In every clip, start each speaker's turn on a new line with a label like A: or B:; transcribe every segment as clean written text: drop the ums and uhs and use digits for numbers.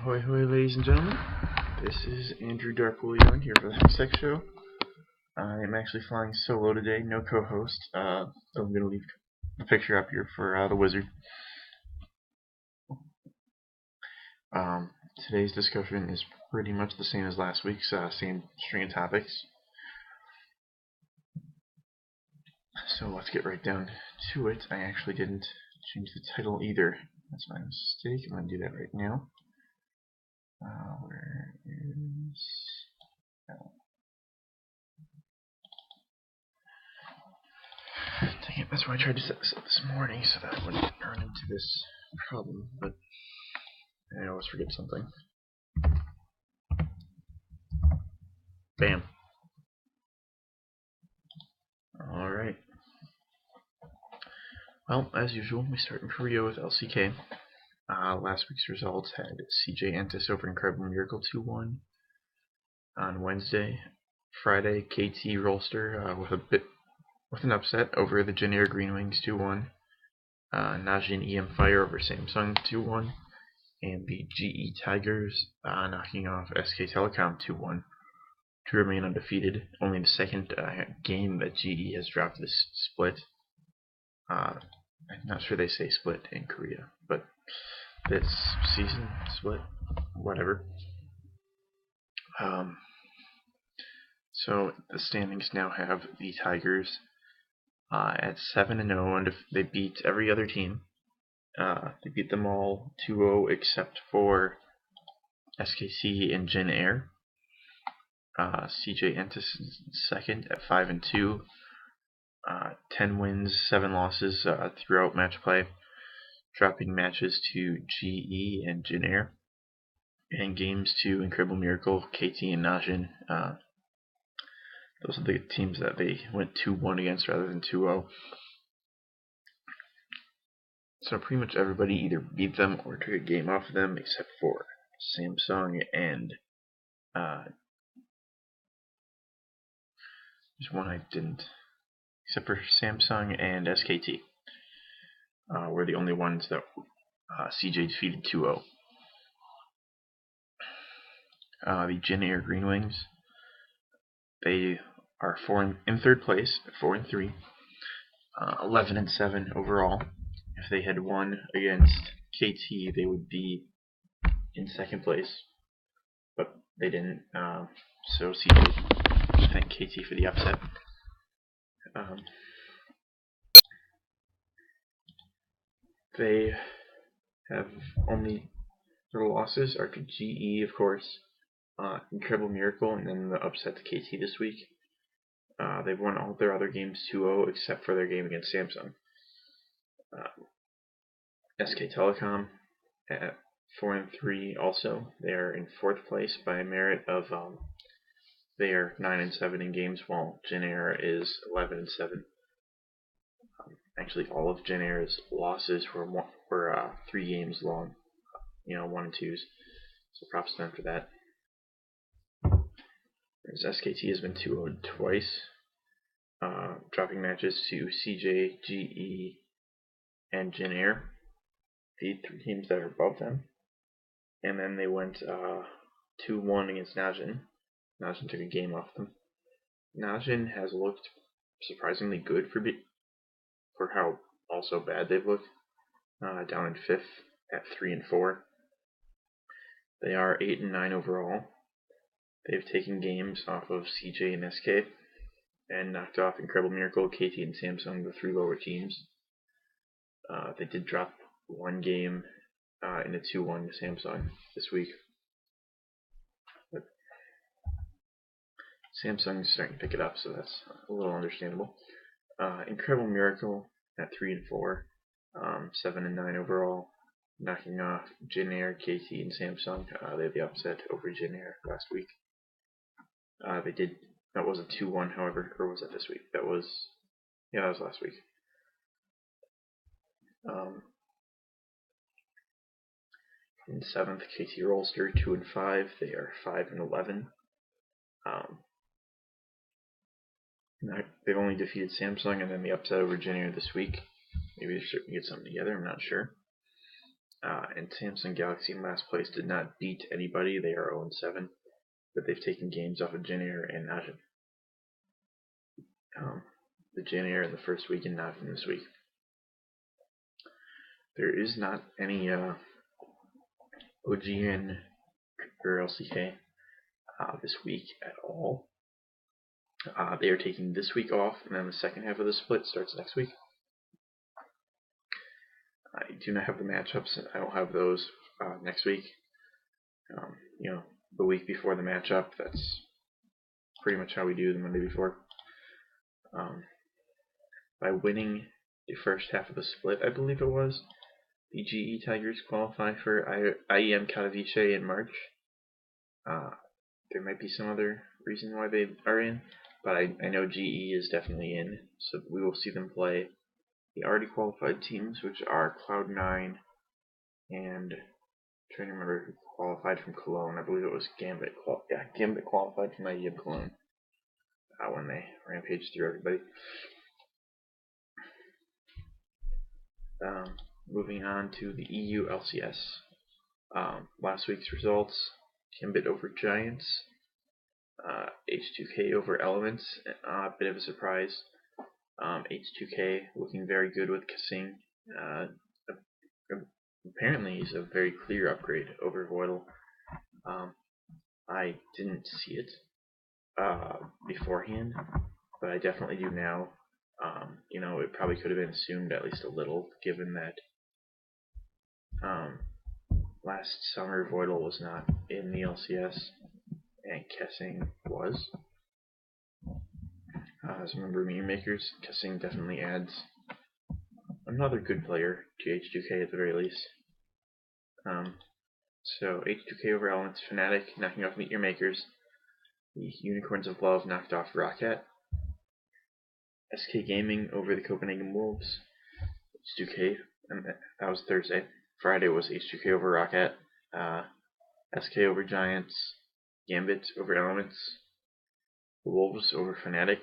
A: Ahoy, hoy, ladies and gentlemen. This is Andrew Darpoolion here for the Hextech show. I'm actually flying solo today, no co-host. So I'm going to leave the picture up here for the wizard. Today's discussion is pretty much the same as last week's, same string of topics. So let's get right down to it. I actually didn't change the title either. That's my mistake. I'm going to do that right now. Where is... Oh. Dang it, that's why I tried to set this up this morning, so that I wouldn't run into this problem, but I always forget something. Bam. Alright. Well, as usual, we start in Korea with LCK. Last week's results had CJ Entis over Incredible Miracle 2-1 on Wednesday. Friday, KT Rolster with an upset over the Janair Green Wings 2-1. Najin EM Fire over Samsung 2-1. And the GE Tigers knocking off SK Telecom 2-1 to remain undefeated. Only the second game that GE has dropped this split. I'm not sure they say split in Korea, but this season split, whatever. So the standings now have the Tigers at 7-0, and they beat every other team. They beat them all 2-0 except for SKC and Jin Air. CJ Entis second at 5-2. 10 wins, 7 losses throughout match play, dropping matches to GE and Jin Air, and games to Incredible Miracle, KT, and Najin. Those are the teams that they went 2-1 against rather than 2-0. So pretty much everybody either beat them or took a game off of them, except for Samsung and there's one I didn't. Except for Samsung and SKT were the only ones that CJ defeated 2-0. The Jin Air Green Wings, they are in third place, 4-3, 11-7 overall. If they had won against KT, they would be in second place, but they didn't. So CJ thanked KT for the upset. They have only their losses are to GE, of course, Incredible Miracle, and then the upset to KT this week. They've won all their other games 2-0 except for their game against Samsung. SK Telecom at 4-3 also. They are in fourth place by a merit of they are 9-7 in games, while Jin Air is 11-7. Actually, all of Jin Air's losses were 3 games long, 1 and 2s. So props to them for that. Whereas SKT has been 2-0 twice, dropping matches to CJ, GE, and Jin Air, the 3 teams that are above them. And then they went 2-1 against Najin. Najin took a game off them. Najin has looked surprisingly good for how also bad they've looked. Down in 5th at 3-4. They are 8-9 overall. They've taken games off of CJ and SK and knocked off Incredible Miracle, KT, and Samsung, the 3 lower teams. They did drop 1 game in a 2-1 to Samsung this week. But Samsung's starting to pick it up, so that's a little understandable. Incredible Miracle at 3-4, 7-9 overall, knocking off Jin Air, KT, and Samsung. They had the upset over Jin Air last week. That was a 2-1, however, or was that this week? That was last week. In 7th, KT Rolster, 2-5. They are 5-11. They've only defeated Samsung and then the upset over Jin Air this week. Maybe they're starting to get something together, I'm not sure. And Samsung Galaxy in last place did not beat anybody. They are 0-7, but they've taken games off of Jin Air and Najin. The Jin Air in the first week and Najin this week. There is not any OGN or LCK this week at all. They are taking this week off, and then the second half of the split starts next week. I do not have the matchups. I will have those next week. The week before the matchup. That's pretty much how we do the Monday before. By winning the first half of the split, I believe it was, the GE Tigers qualify for IEM Katowice in March. There might be some other reason why they are in, but I know GE is definitely in, so we will see them play the already qualified teams, which are Cloud9 and I'm trying to remember who qualified from Cologne. I believe it was Gambit. Gambit qualified from IEM Cologne when they rampaged through everybody. Moving on to the EU LCS. Last week's results: Gambit over Giants, H2K over Elements. A bit of a surprise. H2K looking very good with Kasing. Apparently he's a very clear upgrade over Voidal. I didn't see it beforehand, but I definitely do now. It probably could have been assumed at least a little, given that last summer Voidal was not in the LCS, and Kessing was. As a member of Meteor Makers, Kessing definitely adds another good player to H2K at the very least. So H2K over Elements, Fnatic knocking off Meteor Makers, the Unicorns of Love knocked off Rocket, SK Gaming over the Copenhagen Wolves, H2K, and that was Thursday. Friday was H2K over Rocket, SK over Giants, Gambit over Elements, the Wolves over Fnatic,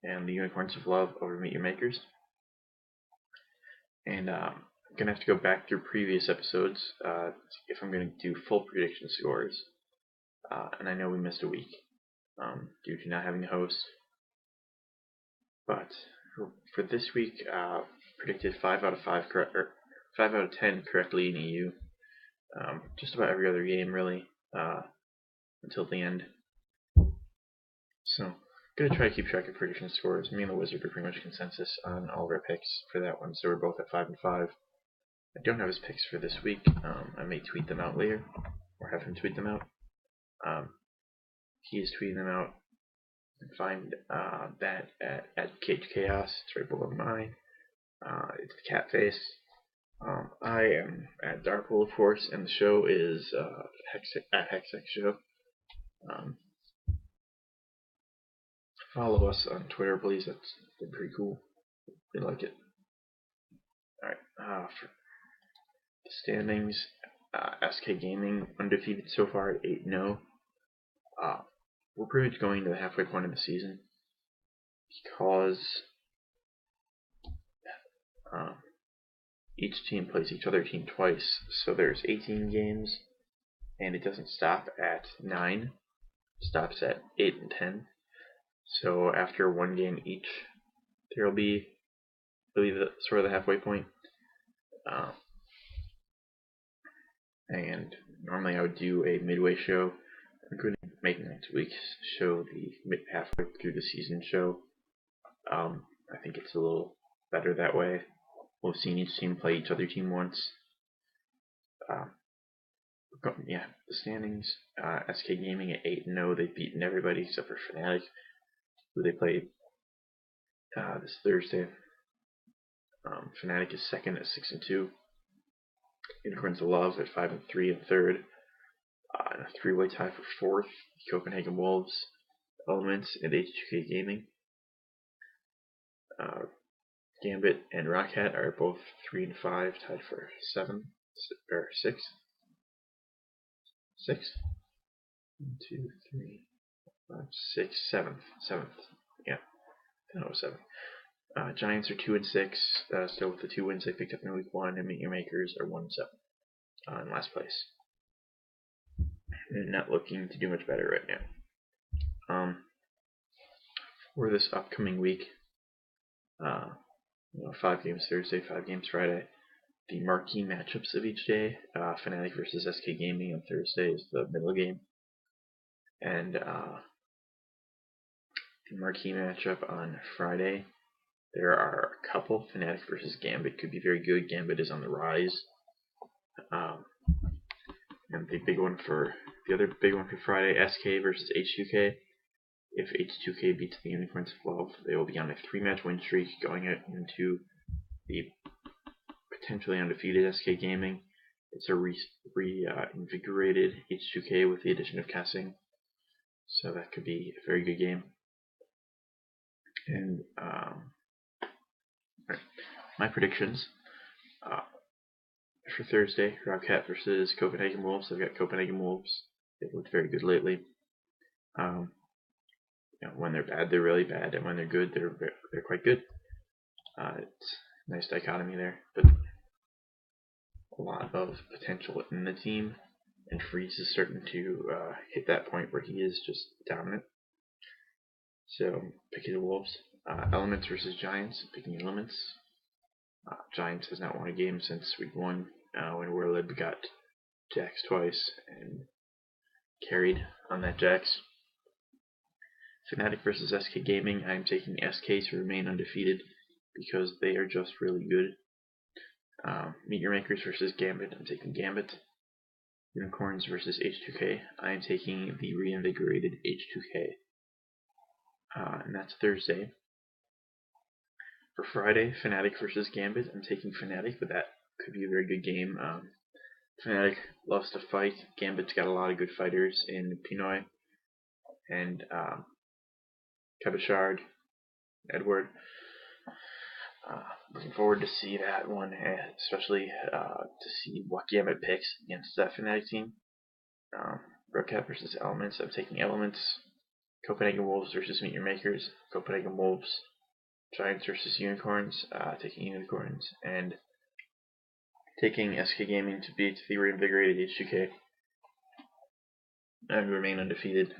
A: and the Unicorns of Love over Meteor Makers. And I'm going to have to go back through previous episodes if I'm going to do full prediction scores. And I know we missed a week due to not having a host. But for this week, predicted 5 out of 5 correct, or 5 out of 10 correctly in EU. Just about every other game, really, until the end. So, I'm going to try to keep track of prediction scores. Me and the Wizard are pretty much consensus on all of our picks for that one, so we're both at 5 and 5. I don't have his picks for this week. I may tweet them out later, or have him tweet them out. He is tweeting them out. You can find that at Cage Chaos. It's right below mine. It's the cat face. I am at Darkpool, of course, and the show is at Hextech Show. Follow us on Twitter, please. That's been pretty cool. We like it. Alright, for the standings, SK Gaming undefeated so far at 8-0. We're pretty much going to the halfway point of the season because each team plays each other team twice. So there's 18 games, and it doesn't stop at 9. It stops at 8 and 10. So after one game each, there will be, I believe, sort of the halfway point. And normally I would do a midway show. I'm going to make next week's show the halfway through the season show. I think it's a little better that way. We'll have seen each team play each other team once. The standings. SK Gaming at 8-0. They've beaten everybody except for Fnatic, who they played this Thursday. Fnatic is second at 6-2. Unicorns of Love at 5-3 in third. And a three-way tie for fourth. Copenhagen Wolves, Elements, and H2K Gaming. Gambit and Rockhat are both 3 and 5, tied for 6. 6. 1, 2, 3, 4, 5, 6, 7th. Yeah, that was 7. Giants are 2 and 6, still with the 2 wins they picked up in week 1, and Meteor Makers are 1 and 7. in last place. Not looking to do much better right now. For this upcoming week, 5 games Thursday, 5 games Friday. The marquee matchups of each day: Fnatic versus SK Gaming on Thursday is the middle game, and the marquee matchup on Friday. There are a couple. Fnatic versus Gambit could be very good. Gambit is on the rise. And the other big one for Friday, SK versus H2K. If H2K beats the Unicorns of Love, they will be on a 3-match win streak going into the potentially undefeated SK Gaming. It's a reinvigorated H2K with the addition of Kessing, so that could be a very good game. And my predictions for Thursday: Cat versus Copenhagen Wolves. I've got Copenhagen Wolves. They've looked very good lately. When they're bad, they're really bad, and when they're good, they're quite good. It's a nice dichotomy there, but a lot of potential in the team, and Freeze is starting to hit that point where he is just dominant. So picking the Wolves. Elements versus Giants. Picking Elements. Giants has not won a game since week 1 when Werlib got Jax twice and carried on that Jax. Fnatic versus SK Gaming. I am taking SK to remain undefeated because they are just really good. Meet Your Makers versus Gambit. I'm taking Gambit. Unicorns versus H2K. I am taking the reinvigorated H2K. And that's Thursday. For Friday, Fnatic versus Gambit. I'm taking Fnatic, but that could be a very good game. Fnatic loves to fight. Gambit's got a lot of good fighters in Pinoy and Cabachard, Edward. Looking forward to see that one, especially to see what Gambit picks against that Fnatic team. Cat versus Elements. I'm taking Elements. Copenhagen Wolves versus Meet Your Makers. Copenhagen Wolves. Giants versus Unicorns. Taking Unicorns. And taking SK Gaming to beat the reinvigorated H2K and remain undefeated.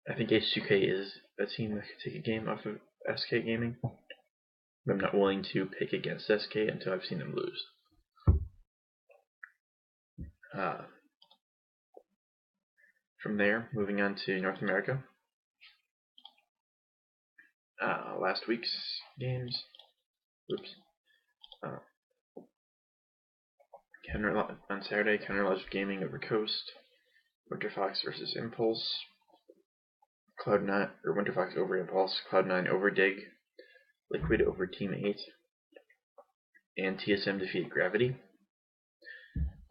A: I think H2K is a team that could take a game off of SK Gaming, but I'm not willing to pick against SK until I've seen them lose. From there, moving on to North America. Last week's games. On Saturday, Counterlogic Gaming over Coast. Winterfox versus Impulse. Winterfox over Impulse. Cloud9 over Dig. Liquid over Team 8. And TSM defeated Gravity.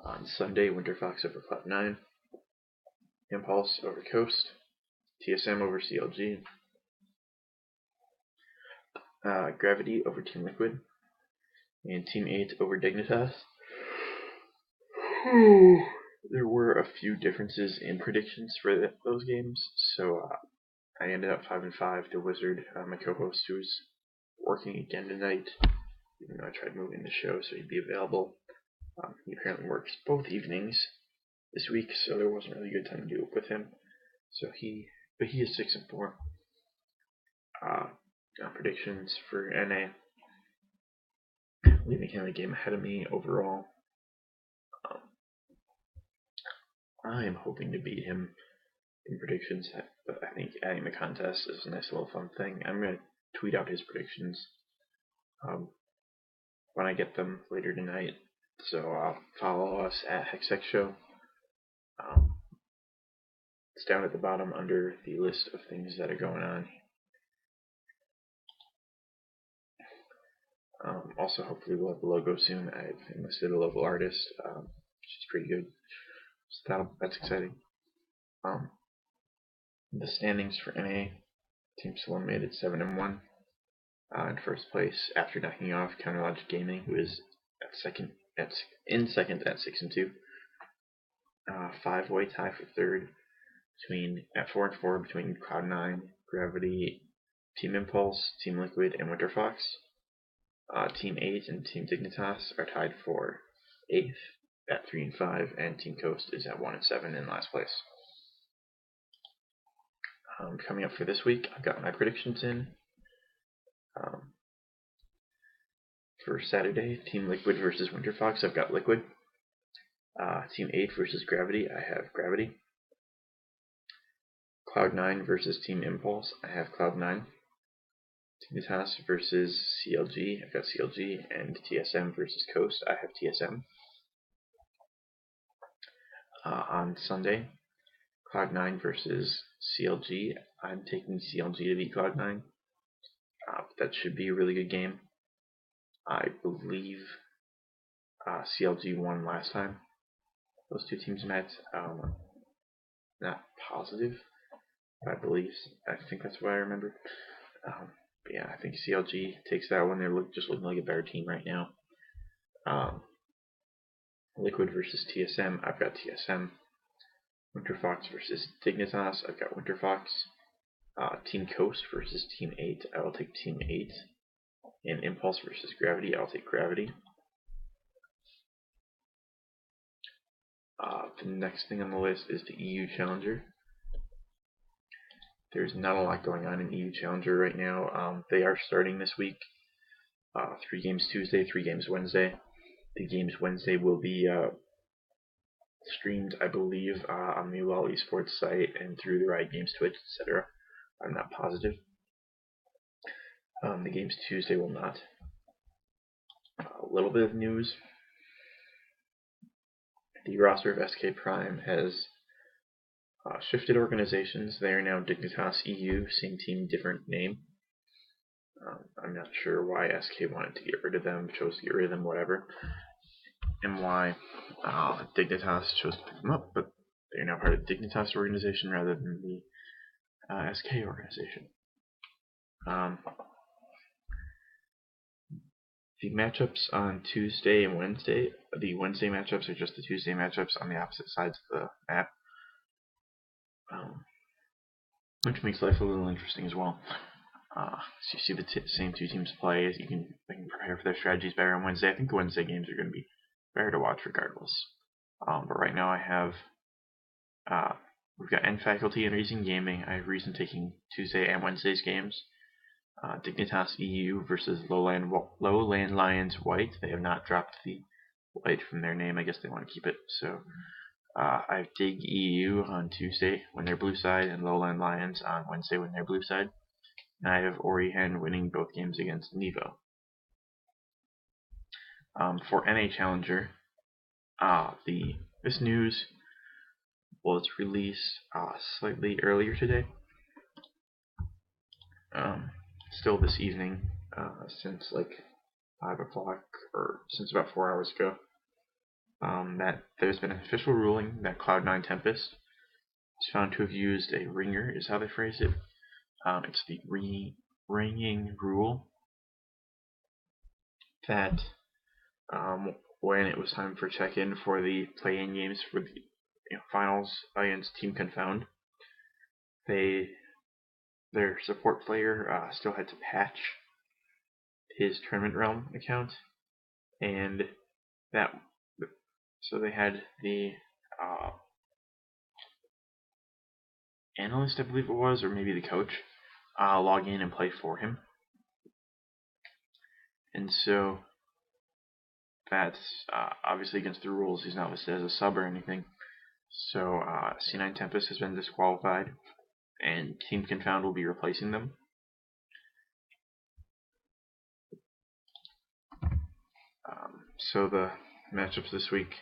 A: On Sunday, Winterfox over Cloud9. Impulse over Coast. TSM over CLG. Gravity over Team Liquid. And Team 8 over Dignitas. There were a few differences in predictions for those games, so I ended up 5-5. The Wizard, my co-host, who's working again tonight, even though I tried moving the show so he'd be available. He apparently works both evenings this week, so there wasn't really a good time to do it with him. He is 6-4. Predictions for NA, leaving him a game ahead of me overall. I am hoping to beat him in predictions, but I think adding the contest is a nice little fun thing. I'm going to tweet out his predictions when I get them later tonight, so follow us at Hextech Show. It's down at the bottom under the list of things that are going on. Also, hopefully we'll have the logo soon. I've enlisted a local artist. She's pretty good. So that's exciting. The standings for NA, Team Salon made it 7-1 in first place after knocking off Counterlogic Gaming, who is in second at 6-2. 5-way tie for third at 4-4 between Cloud9, Gravity, Team Impulse, Team Liquid, and Winterfox. Team 8 and Team Dignitas are tied for 8th at 3-5, and Team Coast is at 1-7 in last place. Coming up for this week, I've got my predictions in. For Saturday, Team Liquid versus Winter Fox, I've got Liquid. Team 8 versus Gravity, I have Gravity. Cloud9 versus Team Impulse, I have Cloud9. Dignitas versus CLG, I've got CLG. And TSM versus Coast, I have TSM. On Sunday, Cloud9 versus CLG, I'm taking CLG to beat Cloud9. That should be a really good game. I believe CLG won last time those two teams met. Not positive, but I think that's what I remember. But yeah, I think CLG takes that one. They're just looking like a better team right now. Liquid versus TSM, I've got TSM. Winter Fox versus Dignitas, I've got Winter Fox. Team Coast versus Team 8, I will take Team 8. And Impulse versus Gravity, I'll take Gravity. The next thing on the list is the EU Challenger. There's not a lot going on in EU Challenger right now. They are starting this week. 3 games Tuesday, 3 games Wednesday. The games Wednesday will be streamed, I believe, on the LOL Esports site and through the Riot Games Twitch, etc. I'm not positive. The games Tuesday will not. A little bit of news. The roster of SK Prime has shifted organizations. They are now Dignitas EU, same team, different name. I'm not sure why SK wanted to get rid of them, chose to get rid of them, whatever. And why Dignitas chose to pick them up, but they're now part of the Dignitas organization rather than the SK organization. The matchups on Tuesday and Wednesday, the Wednesday matchups are just the Tuesday matchups on the opposite sides of the map, which makes life a little interesting as well. So you see the same two teams play. They can prepare for their strategies better on Wednesday. I think the Wednesday games are going to be better to watch regardless. But right now I have we've got N Faculty and Reason Gaming. I have Reason taking Tuesday and Wednesday's games. Dignitas EU versus Lowland Lions White. They have not dropped the white from their name. I guess they want to keep it. So I have Dig EU on Tuesday when they're blue side, and Lowland Lions on Wednesday when they're blue side. And I have Orihen winning both games against Nevo. For NA Challenger, this news was released slightly earlier today. Still this evening, since like 5 o'clock, or since about 4 hours ago, that there's been an official ruling that Cloud9 Tempest is found to have used a ringer, is how they phrase it. It's the ringing rule that when it was time for check-in for the play-in games for the finals against Team Confound, their support player still had to patch his Tournament Realm account, and so they had the analyst, I believe it was, or maybe the coach, log in and play for him. And so that's obviously against the rules. He's not listed as a sub or anything. So C9 Tempest has been disqualified, and Team Confound will be replacing them. So the matchups this week,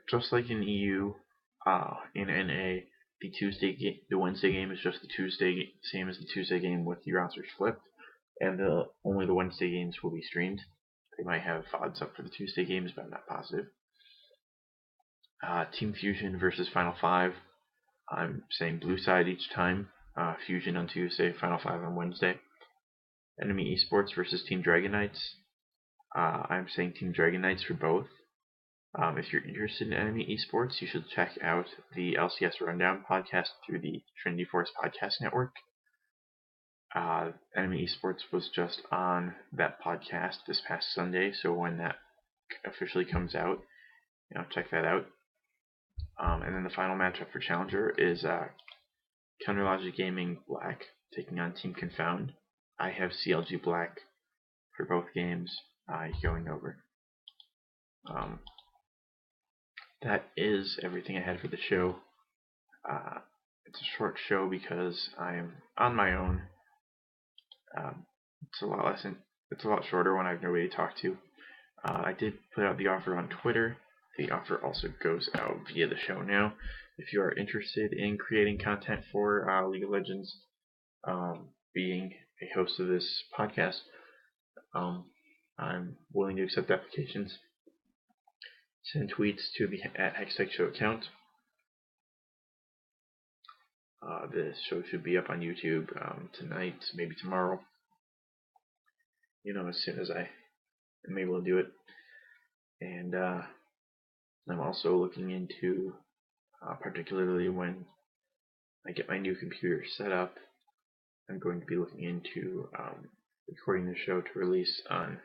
A: just like in EU, in NA, the Wednesday game is just the Tuesday, same as the Tuesday game with the rosters flipped, and only the Wednesday games will be streamed. They might have VODs up for the Tuesday games, but I'm not positive. Team Fusion versus Final 5. I'm saying blue side each time. Fusion on Tuesday, Final 5 on Wednesday. Enemy Esports versus Team Dragon Knights. I'm saying Team Dragon Knights for both. If you're interested in Enemy Esports, you should check out the LCS Rundown podcast through the Trinity Force Podcast Network. Enemy Esports was just on that podcast this past Sunday, so when that officially comes out, check that out. And then the final matchup for Challenger is Counterlogic Gaming Black taking on Team Confound. I have CLG Black for both games going over. That is everything I had for the show. It's a short show because I'm on my own. It's a lot shorter when I have nobody to talk to. I did put out the offer on Twitter. The offer also goes out via the show now. If you are interested in creating content for League of Legends, being a host of this podcast, I'm willing to accept applications. Send tweets to the @Hextech Show account. This show should be up on YouTube tonight, maybe tomorrow. As soon as I am able to do it. And I'm also looking into, particularly when I get my new computer set up, I'm going to be looking into recording the show to release on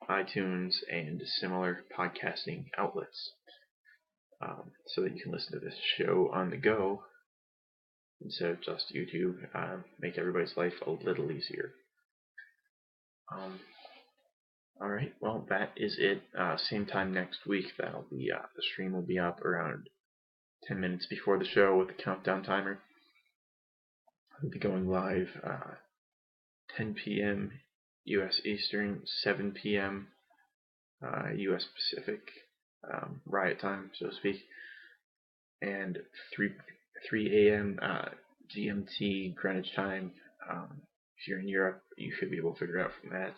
A: iTunes and similar podcasting outlets, so that you can listen to this show on the go instead of just YouTube. Make everybody's life a little easier. Alright, well, that is it. Same time next week. That'll be the stream will be up around 10 minutes before the show with the countdown timer. I'll be going live 10 p.m. U.S. Eastern, 7 p.m. U.S. Pacific, riot time, so to speak, and 3 a.m. GMT Greenwich time. If you're in Europe, you should be able to figure it out from that.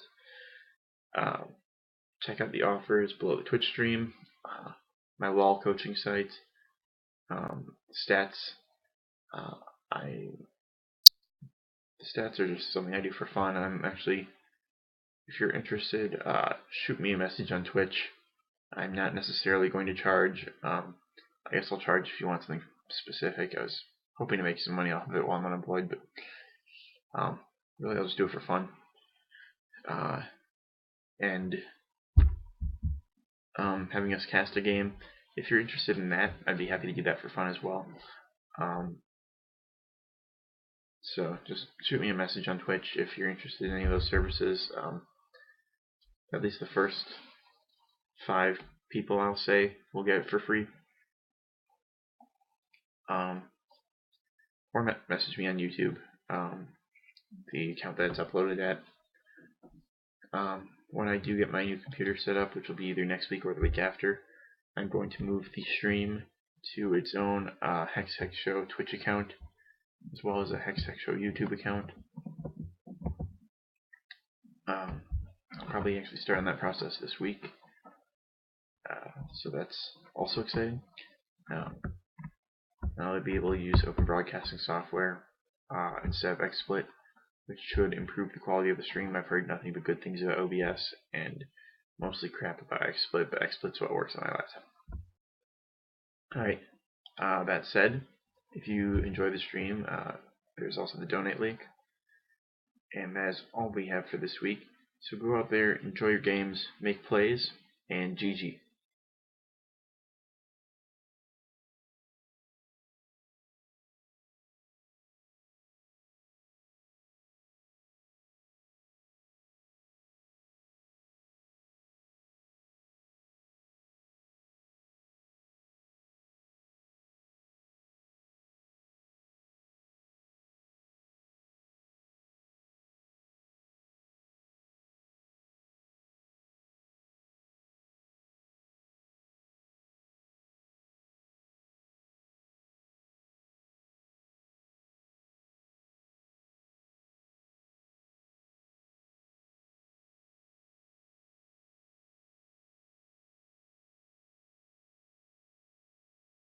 A: Check out the offers below the Twitch stream, my LOL coaching site, stats. The stats are just something I do for fun. If you're interested, shoot me a message on Twitch. I'm not necessarily going to charge. I guess I'll charge if you want something specific. I was hoping to make some money off of it while I'm unemployed, but really I'll just do it for fun. And having us cast a game, if you're interested in that, I'd be happy to do that for fun as well. So just shoot me a message on Twitch if you're interested in any of those services. At least the first 5 people, I'll say, will get it for free. Or message me on YouTube, the account that it's uploaded at. When I do get my new computer set up, which will be either next week or the week after, I'm going to move the stream to its own Hextech Show Twitch account, as well as a Hextech Show YouTube account. I'll probably actually start on that process this week, so that's also exciting. I'll be able to use open broadcasting software instead of XSplit, which should improve the quality of the stream. I've heard nothing but good things about OBS and mostly crap about XSplit, but XSplit's what works on my laptop. Alright, that said, if you enjoy the stream, there's also the donate link. And that is all we have for this week. So go out there, enjoy your games, make plays, and GG.